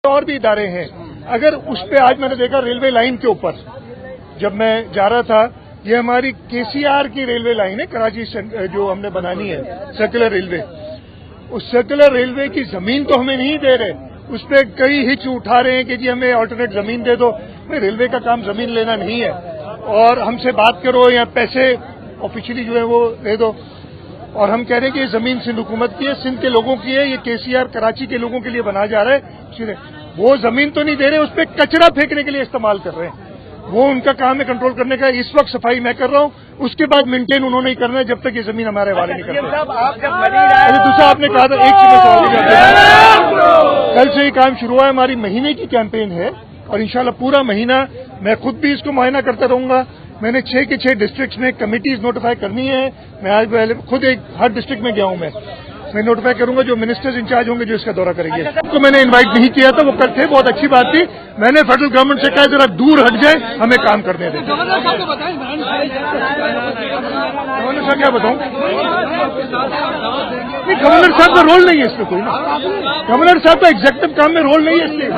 اور بھی ادارے ہیں. اگر اس پہ آج میں نے دیکھا ریلوے لائن کے اوپر جب میں جا رہا تھا، یہ ہماری KCR کی ریلوے لائن ہے، کراچی جو ہم نے بنانی ہے سرکولر ریلوے. اس سرکولر ریلوے کی زمین تو ہمیں نہیں دے رہے، اس پہ کئی ہچ اٹھا رہے ہیں کہ جی ہمیں آلٹرنیٹ زمین دے دو. ریلوے کا کام زمین لینا نہیں ہے، اور ہم سے بات کرو یا پیسے آفیشلی جو ہے وہ دے دو. اور ہم کہہ رہے ہیں کہ یہ زمین سندھ حکومت کی ہے، سندھ کے لوگوں کی ہے، یہ KCR کراچی کے لوگوں کے لیے بنا جا رہا ہے. وہ زمین تو نہیں دے رہے، اس پہ کچرا پھینکنے کے لیے استعمال کر رہے ہیں. وہ ان کا کام ہے کنٹرول کرنے کا. اس وقت صفائی میں کر رہا ہوں، اس کے بعد مینٹین انہوں نے کرنا ہے جب تک یہ زمین ہمارے حوالے نہیں کرتے. دوسرا آپ نے کہا تھا ایک سوال، کل سے یہ کام شروع ہوا ہے. ہماری مہینے کی کیمپین ہے اور انشاءاللہ پورا مہینہ میں خود بھی اس کو معائنہ کرتا رہوں گا. میں نے 6 کے 6 ڈسٹرکٹس میں کمیٹیز نوٹیفائی کرنی ہے. میں آج خود ہر ڈسٹرکٹ میں گیا ہوں. میں نوٹیفائی کروں گا جو منسٹرز انچارج ہوں گے جو اس کا دورہ کریں گے. کو میں نے انوائٹ نہیں کیا تھا، وہ کل تھے، بہت اچھی بات تھی. میں نے فیڈرل گورنمنٹ سے کہا ذرا دور ہٹ جائے، ہمیں کام کرنے دیں. گورنر صاحب کیا بتاؤں؟ گورنر صاحب کا رول نہیں ہے اس میں کوئی نا. گورنر صاحب کا ایگزیکٹو کام میں رول نہیں ہے اس لیے.